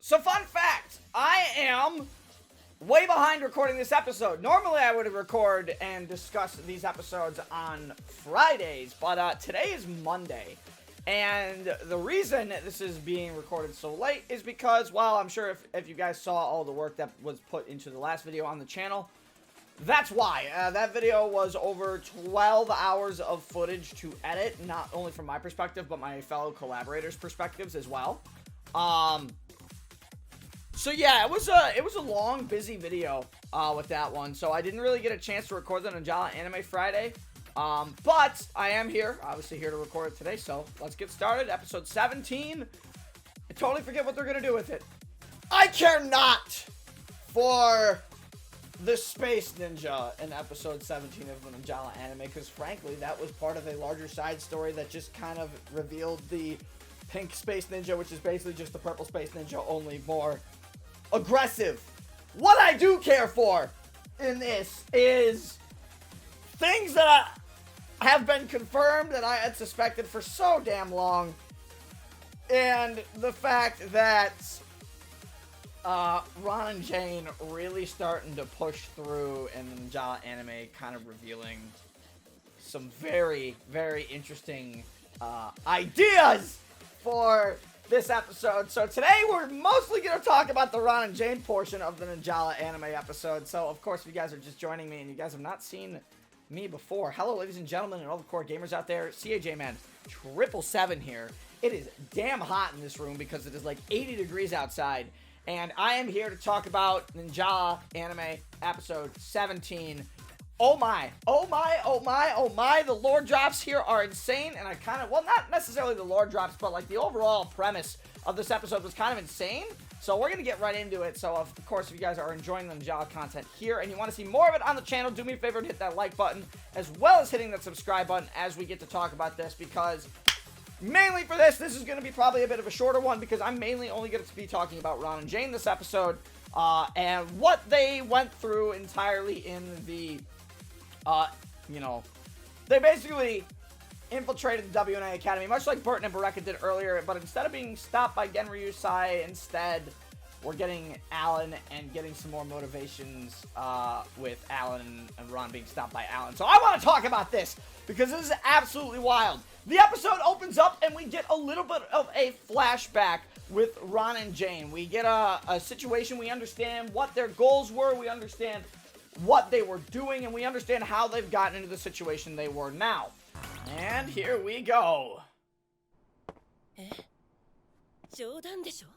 So fun fact, I am way behind recording this episode. Normally I would record and discuss these episodes on Fridays, but today is Monday. And the reason this is being recorded so late is because, well, I'm sure if you guys saw all the work that was put into the last video on the channel, that's why. That video was over 12 hours of footage to edit, not only from my perspective, but my fellow collaborators' perspectives as well. So yeah, it was a long, busy video with that one. So I didn't really get a chance to record the Ninjala Anime Friday. But I am here, obviously here to record it today. So let's get started. Episode 17. I totally forget what they're gonna do with it. I care not for the Space Ninja in episode 17 of the Ninjala anime, because frankly, that was part of a larger side story that just kind of revealed the pink Space Ninja, which is basically just the purple Space Ninja, only more aggressive. What I do care for in this is things that have been confirmed that I had suspected for so damn long, and the fact that Ron and Jane really starting to push through in the Ninjala anime, kind of revealing some very, very interesting ideas for this episode. So today we're mostly going to talk about the Ron and Jane portion of the Ninjala anime episode. So of course, if you guys are just joining me and you guys have not seen me before, hello ladies and gentlemen and all the core gamers out there, CAJ Man 777 here. It is damn hot in this room because it is like 80 degrees outside. And I am here to talk about Ninjala Anime Episode 17. Oh my, oh my, oh my, oh my, the lore drops here are insane, and I kind of, well, not necessarily the lore drops, but like the overall premise of this episode was kind of insane. So we're going to get right into it. So of course, if you guys are enjoying the Ninjala content here and you want to see more of it on the channel, do me a favor and hit that like button, as well as hitting that subscribe button as we get to talk about this, because mainly for this is going to be probably a bit of a shorter one, because I'm mainly only going to be talking about Ron and Jane this episode, and what they went through entirely in the, they basically infiltrated the WNA Academy, much like Burton and Baraka did earlier, but instead of being stopped by Genryu Sai, instead we're getting Alan and getting some more motivations with Alan and Ron being stopped by Alan. So I want to talk about this, because this is absolutely wild. The episode opens up and we get a little bit of a flashback with Ron and Jane. We get a situation, we understand what their goals were, we understand what they were doing, and we understand how they've gotten into the situation they were now. And here we go. 冗談でしょ?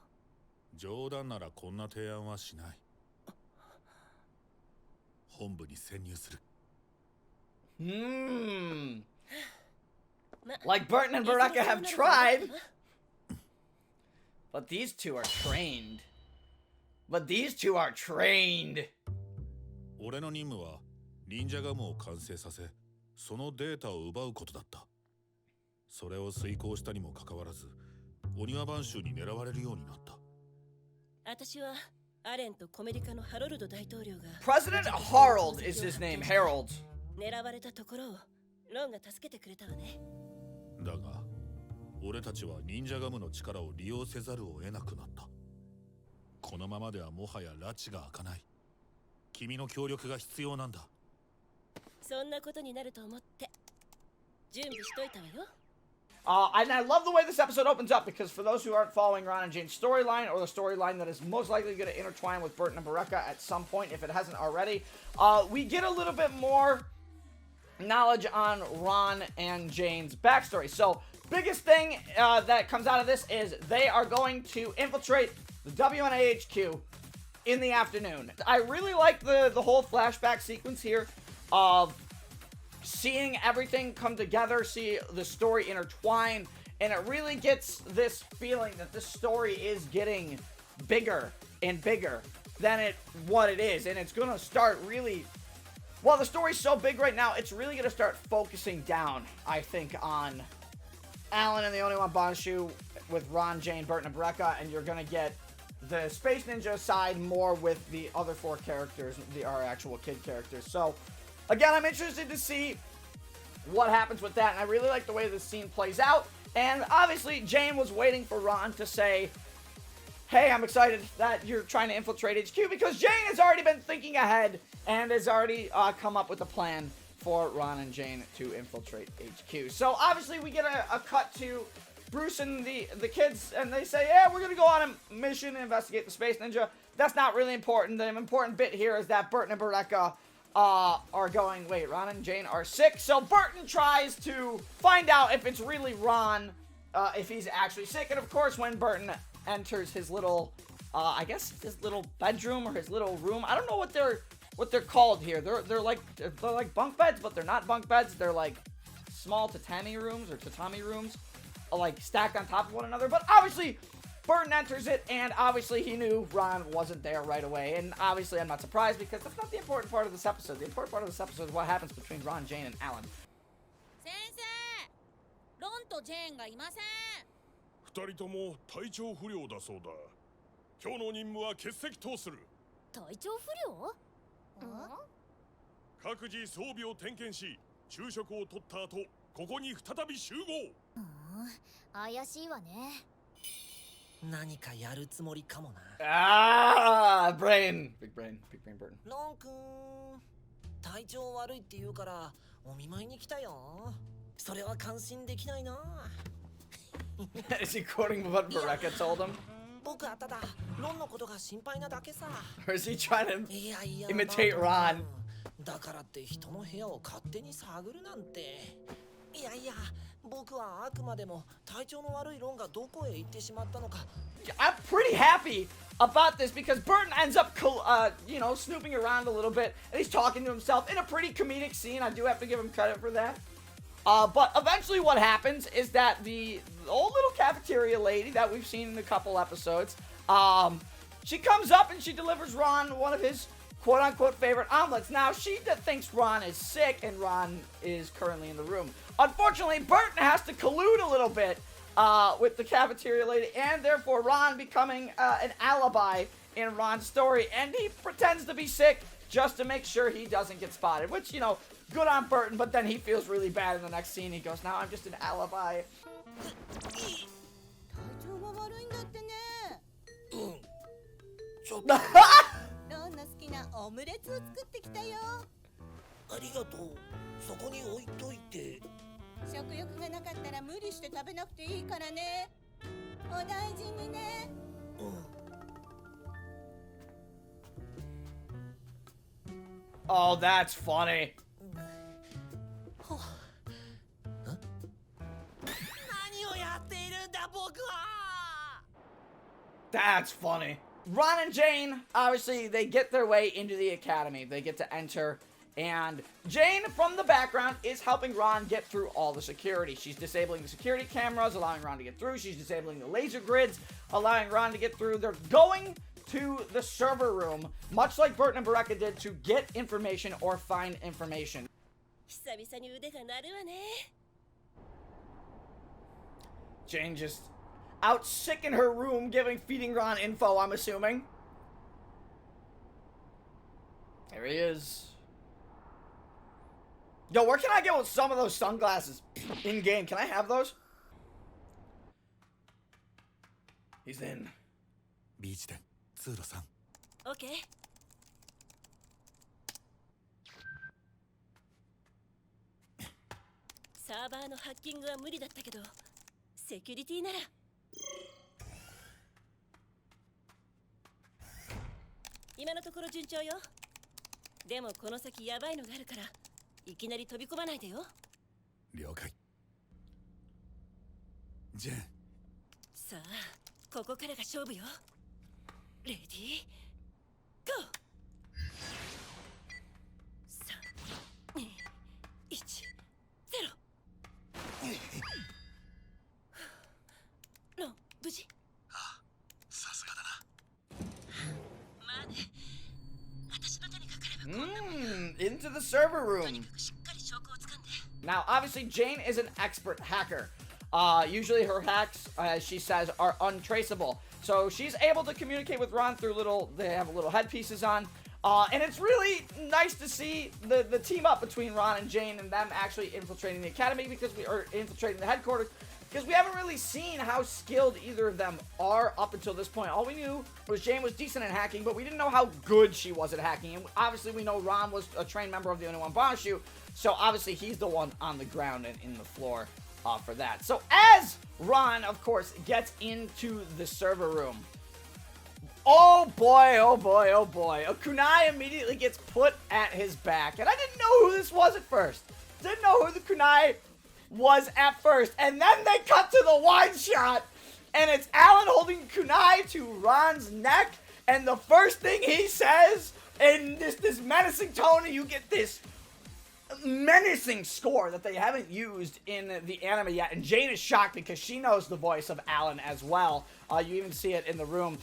冗談ならこんな提案はしない。本部に潜入する。Like Burton and Baraka have tried, but these two are trained. 俺の任務は忍者ガムを完成させ、そのデータを奪うことだった。それを遂行したにもかかわらず、お庭番衆に狙われるようになった。私はアレンとコメディカのハロルド大統領が President Harold is his name, Harold. 狙われたところをロンが助けてくれたわね。だが、俺たちは忍者ガムの力を利用せざるを得なくなった。このままではもはや拉致が開かない。君の協力が必要なんだ。そんなことになると思って準備しといたわよ。And I love the way this episode opens up, because for those who aren't following Ron and Jane's storyline, or the storyline that is most likely going to intertwine with Burton and Baraka at some point, if it hasn't already, we get a little bit more knowledge on Ron and Jane's backstory. So, biggest thing that comes out of this is they are going to infiltrate the WNA HQ in the afternoon. I really like the whole flashback sequence here of seeing everything come together, see the story intertwine, and it really gets this feeling that this story is getting bigger and bigger than what it is, and it's gonna start really, well, the story's so big right now, it's really gonna start focusing down, I think, on Alan and the Only One Banshu with Ron, Jane, Burton, and Baraka, and you're gonna get the Space Ninja side more with the other four characters, our actual kid characters. So, again, I'm interested to see what happens with that, and I really like the way this scene plays out. And obviously, Jane was waiting for Ron to say, hey, I'm excited that you're trying to infiltrate HQ, because Jane has already been thinking ahead and has already come up with a plan for Ron and Jane to infiltrate HQ. So obviously we get a cut to Bruce and the kids, and they say, yeah, we're going to go on a mission and investigate the Space Ninja. That's not really important. The important bit here is that Burton and Bereka are going, wait, Ron and Jane are sick. So Burton tries to find out if it's really Ron, if he's actually sick. And of course, when Burton enters his little, I guess his little bedroom or his little room, I don't know what they're called here. They're like bunk beds, but they're not bunk beds. They're like small tatami rooms, like stacked on top of one another. But obviously, Burton enters it, and obviously he knew Ron wasn't there right away. And obviously I'm not surprised, because that's not the important part of this episode. The important part of this episode is what happens between Ron, Jane, and Alan. 先生ロンとジェーンがいません二人とも体調不良だそうだ。今日の任務は欠席とする。体調不良各自装備を点検し、昼食を取った後、ここに再び集合。怪しいわね何かやるつもりかもな。Ah, brain. Big brain Burton. ロンくん、体調悪いって言うからお見舞いに来たよ。それは感心できないな。Is he quoting what Bereka told him? 僕はただロンのことが心配なだけさ。 Or is he trying to いやいや imitate Ron? だからって人の部屋を勝手に探るなんて。いやいや、僕はあくまでも体調の悪いロンがどこへ行ってしまったのか。I'm pretty happy about this, because Burton ends up, snooping around a little bit, and he's talking to himself in a pretty comedic scene. I do have to give him credit for that. But eventually what happens is that the old little cafeteria lady that we've seen in a couple episodes, she comes up and she delivers Ron one of his quote-unquote favorite omelets. Now, she thinks Ron is sick, and Ron is currently in the room. Unfortunately, Burton has to collude a little bit with the cafeteria lady, and therefore Ron becoming an alibi in Ron's story, and he pretends to be sick just to make sure he doesn't get spotted, which, good on Burton, but then he feels really bad in the next scene. He goes, now I'm just an alibi. 体調が悪いんだってねちょっとロンの好きなオムレツを作ってきたよありがとう。そこに置いといて。食欲がなかったら無理して食べなくていいからねお大事にねうん。 Oh, that's funny. 何をやっているんだ僕は。 That's funny. Ron and Jane, obviously, they get their way into the academy. They get to enter, and Jane, from the background, is helping Ron get through all the security. She's disabling the security cameras, allowing Ron to get through. She's disabling the laser grids, allowing Ron to get through. They're going to the server room, much like Burton and Bereka did, to get information or find information. 久々に腕が鳴るわね Jane just out sick in her room, feeding Ron info, I'm assuming. There he is. Yo, where can I get with some of those sunglasses in game? Can I have those? He's in. ビーチ店通路さん。オッケーサーバーのハッキングは無理だったけどセキュリティなら今のところ順調よでもこの先ヤバいのがあるからいきなり飛び込まないでよ了解。ジェーン。さあここからが勝負よレディーゴー3、2、1、0ロン、無事さすがだな。まあね私の手にかかればこんなもん Into the server とに room. かくしっかり証拠をつかんで Now, obviously, Jane is an expert hacker. Usually her hacks, as she says, are untraceable. So she's able to communicate with Ron through they have little headpieces on. And it's really nice to see the team up between Ron and Jane and them actually infiltrating the academy, because we are infiltrating the headquarters, because we haven't really seen how skilled either of them are up until this point. All we knew was Jane was decent at hacking, but we didn't know how good she was at hacking. And obviously we know Ron was a trained member of the Oniwan Banshu, so obviously he's the one on the ground and in the floor for that. So as Ron, of course, gets into the server room, oh boy, oh boy, oh boy, a kunai immediately gets put at his back. And I didn't know who this was at first. Didn't know who the kunai was at first. And then they cut to the wide shot, and it's Alan holding kunai to Ron's neck. And the first thing he says in this menacing tone, and you get this menacing score that they haven't used in the anime yet. And Jane is shocked because she knows the voice of Alan as well. You even see it in the room.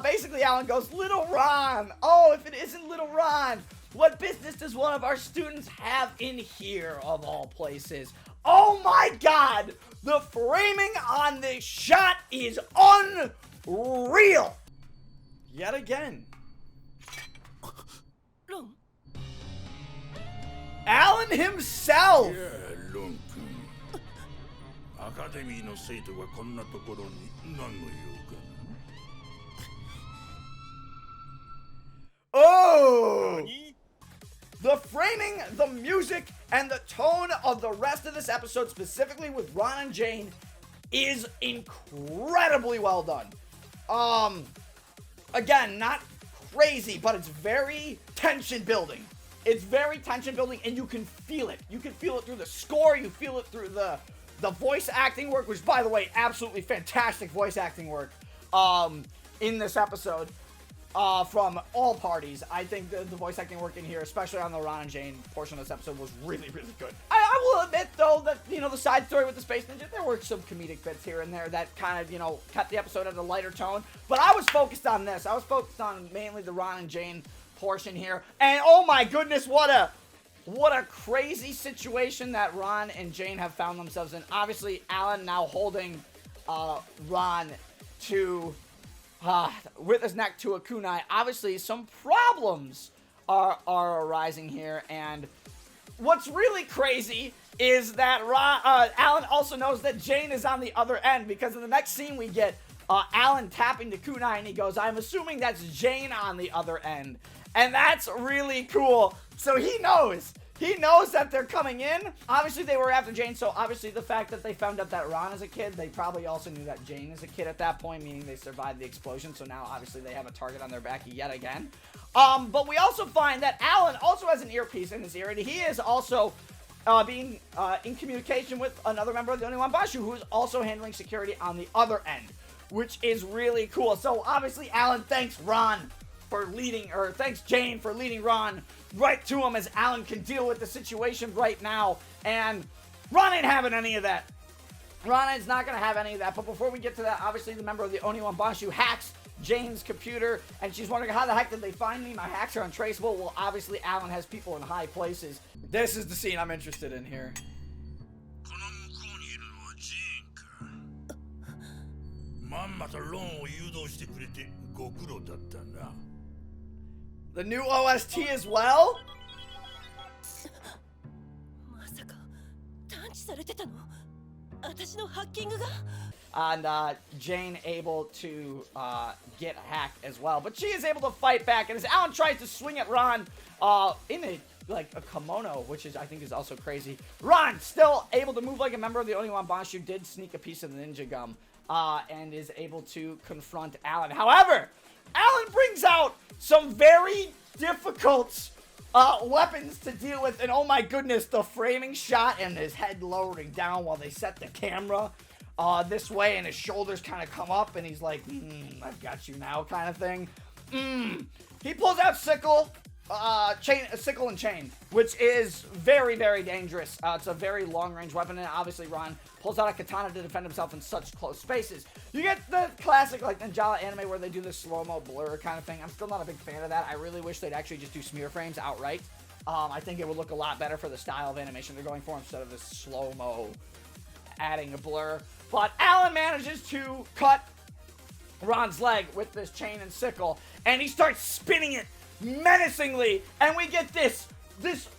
Basically, Alan goes, "Little Ron, oh, if it isn't Little Ron, what business does one of our students have in here, of all places?" Oh my god, the framing on this shot is unreal. Yet again. Alan himself! いやロン君アカデミーの生徒がこんなところに何の用か Oh! The framing, the music, and the tone of the rest of this episode, specifically with Ron and Jane, is incredibly well done. Again, not crazy, but it's very tension building. It's very tension building, and you can feel it. You can feel it through the score, you feel it through the voice acting work, which, by the way, absolutely fantastic voice acting work in this episode. From all parties. I think the voice acting work in here, especially on the Ron and Jane portion of this episode, was really, really good. I will admit, though, that, you know, the side story with the Space Ninja, there were some comedic bits here and there that kind of, you know, kept the episode at a lighter tone. But I was focused on this. I was focused on mainly the Ron and Jane portion here. And, oh my goodness, what a crazy situation that Ron and Jane have found themselves in. Obviously, Alan now holding Ron to... with his neck to a kunai. Obviously, some problems are arising here, and what's really crazy is that Alan also knows that Jane is on the other end, because in the next scene we get Alan tapping the kunai, and he goes, "I'm assuming that's Jane on the other end," and that's really cool. So he knows that they're coming in. Obviously, they were after Jane, so obviously the fact that they found out that Ron is a kid, they probably also knew that Jane is a kid at that point, meaning they survived the explosion, so now obviously they have a target on their back yet again. But we also find that Alan also has an earpiece in his ear, and he is also being in communication with another member of the Oniwan Banshu, who is also handling security on the other end, which is really cool. So obviously Alan thanks Jane for leading Ron right to him, as Alan can deal with the situation right now. And Ron ain't having any of that. Ron is not going to have any of that. But before we get to that, obviously the member of the Oniwan Banshu hacks Jane's computer, and she's wondering, how the heck did they find me? My hacks are untraceable. Well, obviously Alan has people in high places. This is the scene I'm interested in here. この向こうにいるのはジーンかまんまとロンを誘導してくれてご苦労だったな The new OST as well? まさか探知されてたの？私のハッキングが？ And Jane able to get hacked as well, but she is able to fight back. And as Alan tries to swing at Ron in a kimono, which I think is also crazy, Ron still able to move like a member of the Oniwan Banshu, did sneak a piece of the ninja gum and is able to confront Alan. However, Alan brings out some very difficult weapons to deal with, and oh my goodness, the framing shot and his head lowering down while they set the camera this way, and his shoulders kind of come up, and he's like, I've got you now, kind of thing. He pulls out sickle and chain, which is very, very dangerous. It's a very long-range weapon, and obviously Ron pulls out a katana to defend himself in such close spaces. You get the classic, like, Ninjala anime where they do this slow-mo blur kind of thing. I'm still not a big fan of that. I really wish they'd actually just do smear frames outright. I think it would look a lot better for the style of animation they're going for instead of this slow-mo adding a blur. But Alan manages to cut Ron's leg with this chain and sickle, and he starts spinning it menacingly, and we get this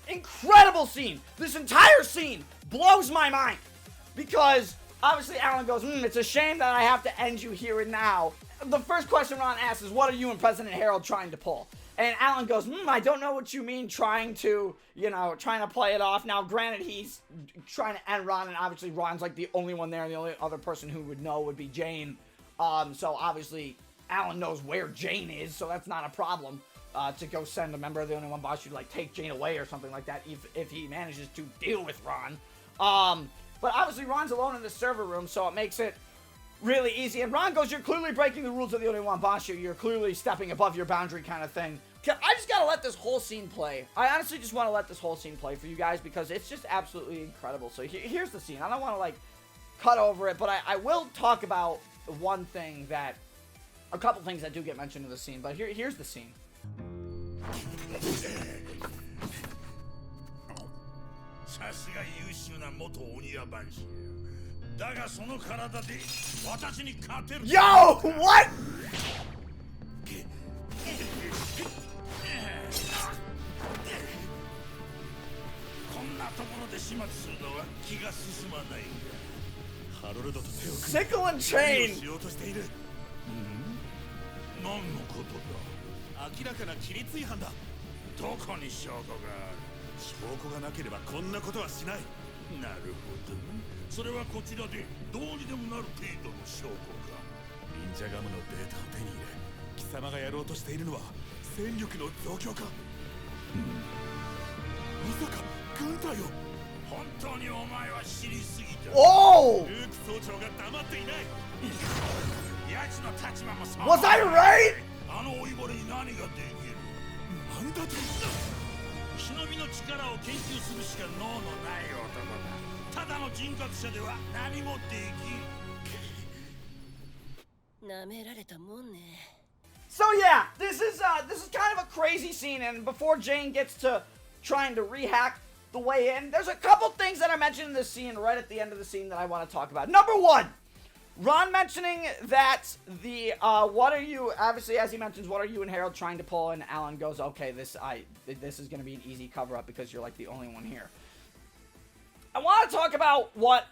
incredible scene. This entire scene blows my mind, because obviously Alan goes, it's a shame that I have to end you here and now. The first question Ron asks is, what are you and President Harold trying to pull? And Alan goes, I don't know what you mean trying to play it off. Now, granted, he's trying to end Ron, and obviously Ron's like the only one there, and the only other person who would know would be Jane. So obviously Alan knows where Jane is, so that's not a problem to go send a member of the Only One Boss to like take Jane away or something like that if he manages to deal with Ron. But obviously Ron's alone in the server room, so it makes it really easy. And Ron goes, you're clearly breaking the rules of the Only One Boss. You're clearly stepping above your boundary kind of thing. I just gotta let this whole scene play. I honestly just want to let this whole scene play for you guys because it's just absolutely incredible. So here's the scene. I don't want to like cut over it, but I will talk about one thing that, a couple things that do get mentioned in the scene. But here's the scene. さすが優秀な元鬼屋番士だがその体で私に勝てる Yo! What? こんなところで始末するのは気が進まないんだハロルドと手を組 Sickle and み chain! しようとしている何のことだ明らかな規律違反だどこに証拠がある証拠がなければこんなことはしないなるほどそれはこちらでどうにでもなる程度の証拠か忍者ガムのデータを手に入れ貴様がやろうとしているのは戦力の増強か、まさか軍隊を本当にお前は知りすぎた Oh! ルーク総長が黙っていない奴の立場もそう Was I right? あの老いぼれに何ができるなんだと忍びの力を研究するしか能のない男だただの人格者では何もできんなめられたもんね So yeah, this is kind of a crazy scene, and before Jane gets to trying to rehack the way in, there's a couple things that are mentioned in this scene right at the end of the scene that I want to talk about. Number one, Ron mentioning that the what are you, obviously as he mentions, what are you and Harold trying to pull, and Alan goes, okay, this is going to be an easy cover up because you're like the only one here. I want to talk about what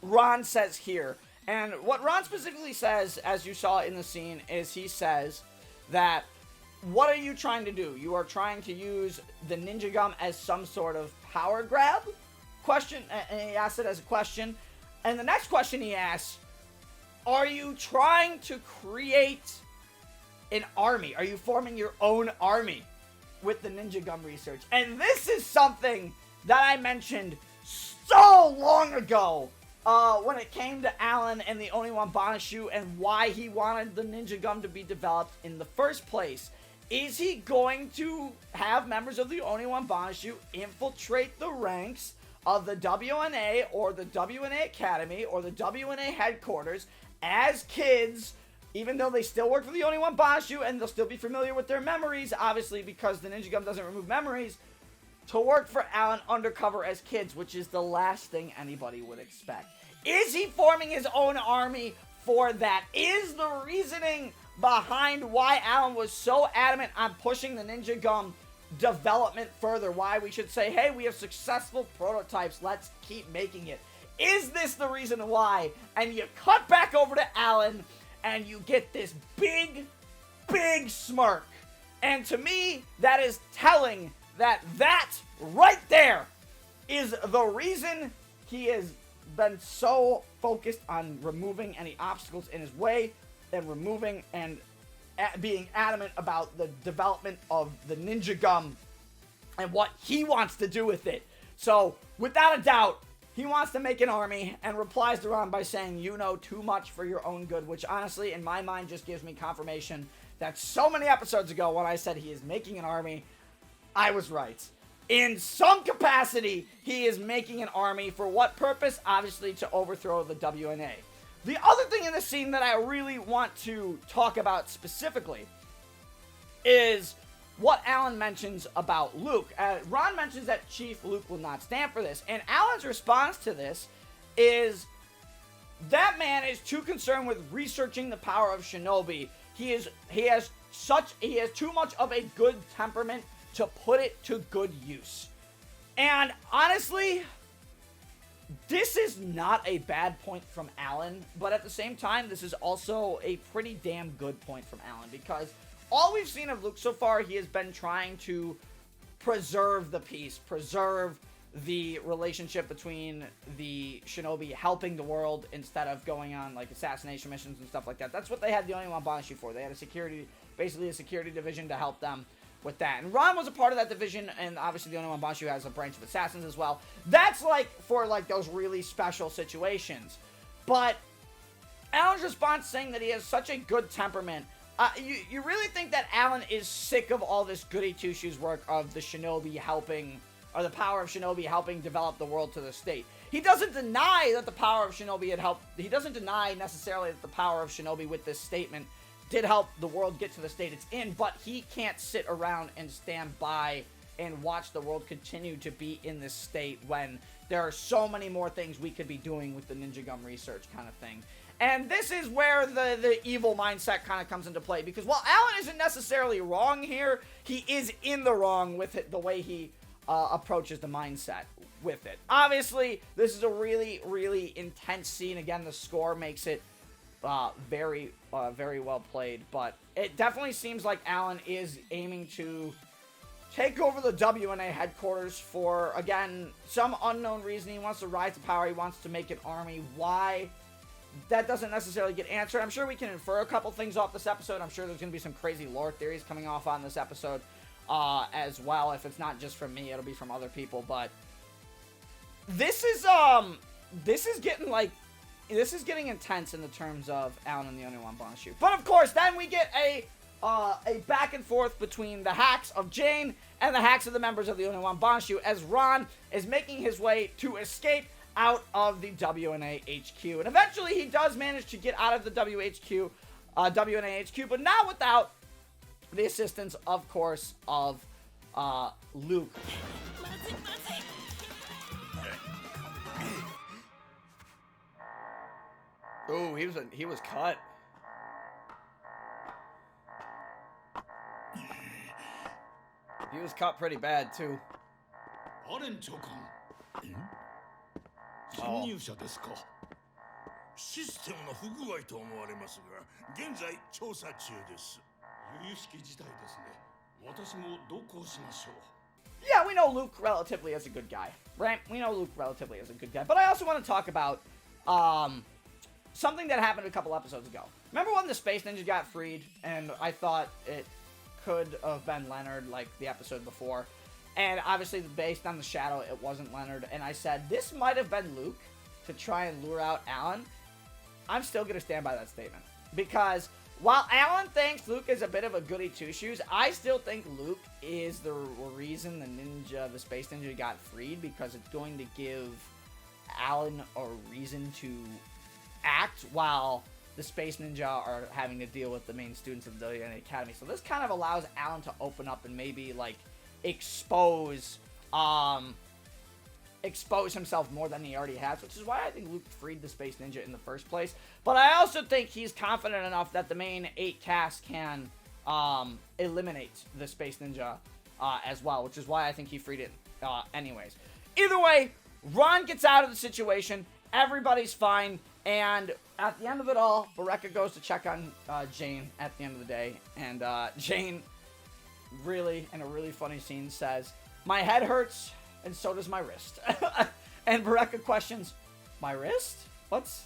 Ron says here. And what Ron specifically says, as you saw in the scene, is he says that, what are you trying to do? You are trying to use the Ninja Gum as some sort of power grab? Question, and he asks it as a question. And the next question he asks, are you trying to create an army? Are you forming your own army with the Ninja Gum research? And this is something that I mentioned so long ago. When it came to Alan and the Only One Banashu and why he wanted the Ninja Gum to be developed in the first place. Is he going to have members of the Only One Banashu infiltrate the ranks of the WNA or the WNA Academy or the WNA headquarters as kids, even though they still work for the Only One Banashu and they'll still be familiar with their memories, obviously because the Ninja Gum doesn't remove memories, to work for Alan undercover as kids, which is the last thing anybody would expect. Is he forming his own army for that? Is the reasoning behind why Alan was so adamant on pushing the Ninja Gum development further? Why we should say, hey, we have successful prototypes, let's keep making it. Is this the reason why? And you cut back over to Alan, and you get this big, big smirk. And to me, that is telling that right there is the reason he has been so focused on removing any obstacles in his way and removing and being adamant about the development of the Ninja Gum and what he wants to do with it. So, without a doubt, he wants to make an army and replies to Ron by saying, you know too much for your own good, which honestly, in my mind, just gives me confirmation that so many episodes ago when I said he is making an army, I was right. In some capacity, he is making an army. For what purpose? Obviously, to overthrow the WNA. The other thing in this scene that I really want to talk about specifically is what Alan mentions about Luke. Ron mentions that Chief Luke will not stand for this. And Alan's response to this is, that man is too concerned with researching the power of Shinobi. He has too much of a good temperament to put it to good use. And honestly, this is not a bad point from Alan, but at the same time, this is also a pretty damn good point from Alan, because all we've seen of Luke so far, he has been trying to preserve the peace, preserve the relationship between the shinobi helping the world instead of going on like assassination missions and stuff like that. That's what they had the Oniwan Banshee for. They had basically a security division to help them with that. And Ron was a part of that division, and obviously the Oniwan Banshee has a branch of assassins as well. That's like for like those really special situations. But Alan's response saying that he has such a good temperament. You really think that Alan is sick of all this goody two-shoes work of the shinobi helping, or the power of shinobi helping develop the world to the state? He doesn't deny that the power of shinobi had helped. He doesn't deny necessarily that the power of shinobi with this statement did help the world get to the state it's in, but he can't sit around and stand by and watch the world continue to be in this state when there are so many more things we could be doing with the Ninja Gum research kind of thing. And this is where the evil mindset kind of comes into play, because while Alan isn't necessarily wrong here, he is in the wrong with it, the way he approaches the mindset with it. Obviously, this is a really, really intense scene. Again, the score makes it very well played, but it definitely seems like Alan is aiming to take over the WNA headquarters for, again, some unknown reason. He wants to rise to power. He wants to make an army. Why? That doesn't necessarily get answered. I'm sure we can infer a couple things off this episode. I'm sure there's going to be some crazy lore theories coming off on this episode as well. If it's not just from me, it'll be from other people. But this is getting intense in the terms of Alan and the Oniwan Banshee. But of course, then we get a back and forth between the hacks of Jane and the hacks of the members of the Oniwan Banshee as Ron is making his way to escape out of the WNA HQ. And eventually he does manage to get out of the WNA HQ, but not without the assistance, of course, of Luke. Oh, he was cut. He was cut pretty bad too. 侵入者ですか。システムの不具合と思われますが、現在調査中です。由々しき事態ですね。私も同行しましょう。 Yeah, we know Luke relatively as a good guy, right? We know Luke relatively as a good guy. But I also want to talk about something that happened a couple episodes ago. Remember when the Space Ninja got freed, and I thought it could have been Leonard, like the episode before? And obviously, based on the shadow, it wasn't Leonard. And I said, this might have been Luke to try and lure out Alan. I'm still going to stand by that statement. Because while Alan thinks Luke is a bit of a goody two-shoes, I still think Luke is the reason the Space Ninja got freed. Because it's going to give Alan a reason to act while the Space Ninja are having to deal with the main students of the WNA Academy. So this kind of allows Alan to open up and maybe, like, expose himself more than he already has, which is why I think Luke freed the Space Ninja in the first place. But I also think he's confident enough that the main 8 cast can eliminate the Space Ninja as well, which is why I think he freed it anyways. Either way, Ron gets out of the situation, everybody's fine, and at the end of it all, Bereka goes to check on Jane at the end of the day, and Jane, really, in a really funny scene, says, "My head hurts, and so does my wrist." And Bereka questions, "My wrist? What's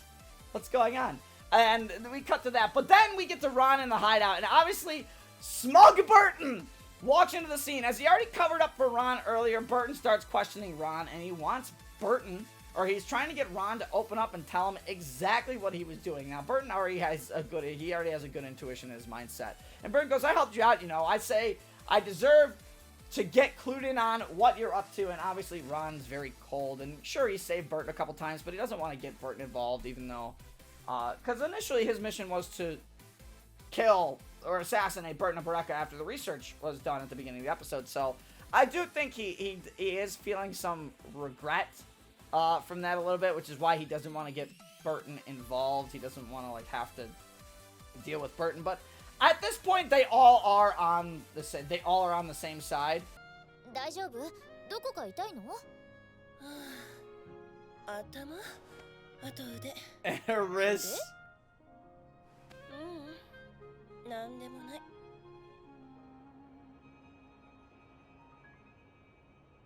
going on?" And we cut to that. But then we get to Ron in the hideout, and obviously, smug Burton walks into the scene. As he already covered up for Ron earlier, Burton starts questioning Ron, and he wants Burton, or he's trying to get Ron to open up and tell him exactly what he was doing. Now, Burton already has a good intuition in his mindset. And Burton goes, "I helped you out, you know. I say I deserve to get clued in on what you're up to." And obviously Ron's very cold, and sure, he saved Burton a couple times, but he doesn't want to get Burton involved, even though because initially his mission was to kill or assassinate Burton and Bereka after the research was done at the beginning of the episode. So I do think he is feeling some regret from that a little bit, which is why he doesn't want to get Burton involved. He doesn't want to like have to deal with Burton. But at this point, they all are on the same side. 大丈夫？どこか痛いの？頭あと腕 And her wrists. なんでもない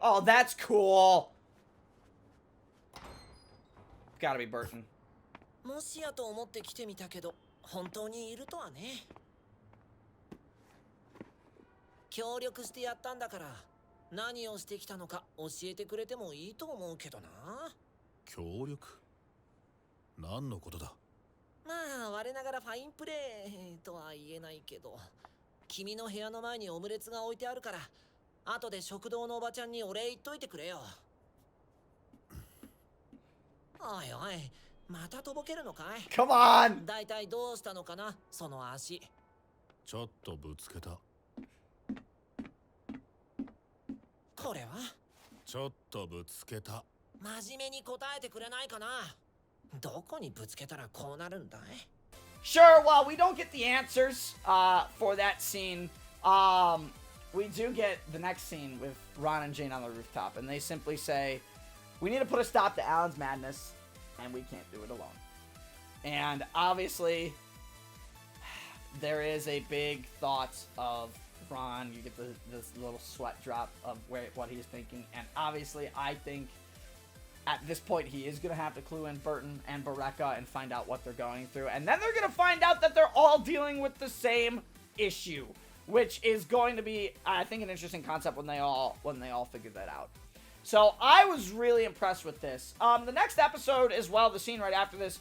Oh, that's cool. Gotta be Burton. もしやと思って来てみたけど本当にいるとはね。協力してやったんだから何をしてきたのか教えてくれてもいいと思うけどな。協力？何のことだ？まあ我ながらファインプレーとは言えないけど、君の部屋の前にオムレツが置いてあるから後で食堂のおばちゃんにお礼言っといてくれよ。おいおい、またとぼけるのかい？ Come on! だいたいどうしたのかなその足。ちょっとぶつけた。これはちょっとぶつけた。真面目に答えてくれないかな。どこにぶつけたらこうなるんだい？ Sure, well, we don't get the answers for that scene. We do get the next scene with Ron and Jane on the rooftop, and they simply say, we need to put a stop to Alan's madness, and we can't do it alone. And obviously, there is a big thought of Ron. You get this little sweat drop of what he's thinking, and obviously, I think at this point, he is going to have to clue in Burton and Bereka and find out what they're going through. And then they're going to find out that they're all dealing with the same issue, which is going to be, I think, an interesting concept when they all figure that out. So I was really impressed with this. The next episode as well, the scene right after this,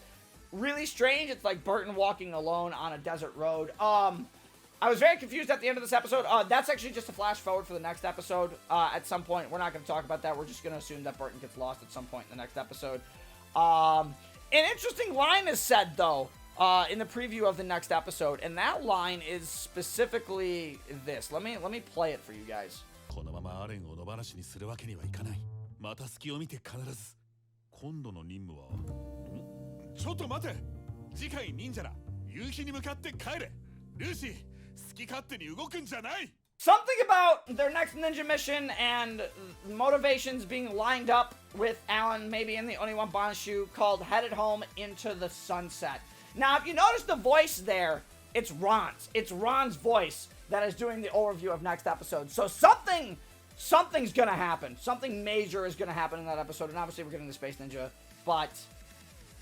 really strange. It's like Burton walking alone on a desert road. I was very confused at the end of this episode. That's actually just a flash forward for the next episode. At some point, we're not going to talk about that. We're just going to assume that Burton gets lost at some point in the next episode. An interesting line is said, though, in the preview of the next episode, and that line is specifically this. Let me play it for you guys. このままアレンを野放しにするわけにはいかない。また隙を見て必ず。今度の任務は。ちょっと待て。次回忍者だ。夕日に向かって帰れ。ルーシー。Something about their next ninja mission and motivations being lined up with Alan, maybe in the Only One Banshu, called Headed Home into the Sunset. Now, if you notice the voice there, it's Ron's. It's Ron's voice that is doing the overview of next episode. So something's gonna happen. Something major is gonna happen in that episode, and obviously we're getting the Space Ninja, but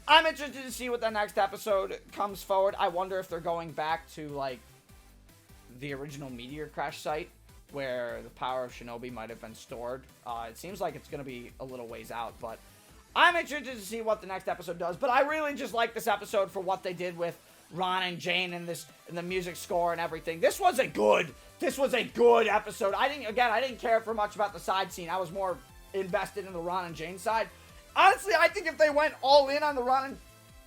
I'm interested to see what the next episode comes forward. I wonder if they're going back to, like, the original meteor crash site where the power of Shinobi might have been stored. It seems like it's going to be a little ways out, but I'm interested to see what the next episode does. But I really just like this episode for what they did with Ron and Jane and the music score and everything. This was a good episode. I didn't care for much about the side scene. I was more invested in the Ron and Jane side. Honestly, I think if they went all in on the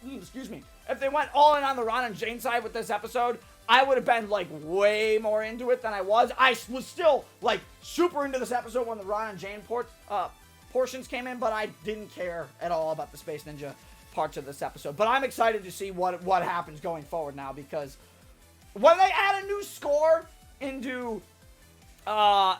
if they went all in on the Ron and Jane side with this episode, I would have been, like, way more into it than I was. I was still, like, super into this episode when the Ron and Jane portions came in, but I didn't care at all about the Space Ninja parts of this episode. But I'm excited to see what happens going forward now, because when they add a new score into a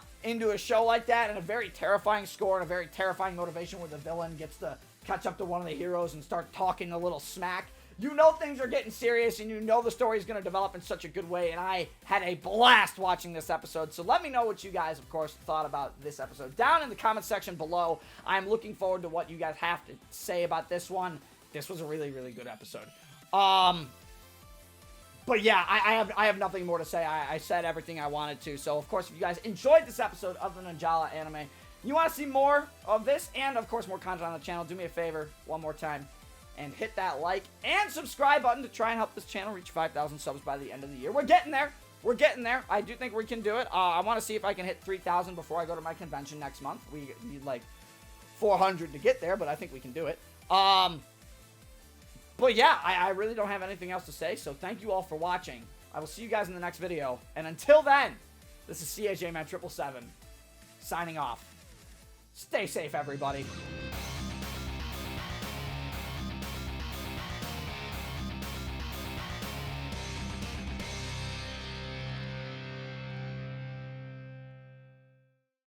show like that, and a very terrifying score and a very terrifying motivation where the villain gets to catch up to one of the heroes and start talking a little smack, you know things are getting serious, and you know the story is going to develop in such a good way, and I had a blast watching this episode. So let me know what you guys, of course, thought about this episode down in the comment section below. I'm looking forward to what you guys have to say about this one. This was a really, really good episode. But yeah, I have nothing more to say. I said everything I wanted to. So, of course, if you guys enjoyed this episode of the Ninjala anime, you want to see more of this, and, of course, more content on the channel, do me a favor one more time and hit that like and subscribe button to try and help this channel reach 5,000 subs by the end of the year. We're getting there. We're getting there. I do think we can do it. I want to see if I can hit 3,000 before I go to my convention next month. We need like 400 to get there, but I think we can do it. But yeah, I really don't have anything else to say, so thank you all for watching. I will see you guys in the next video, and until then, this is CAJ Man 777 signing off. Stay safe, everybody.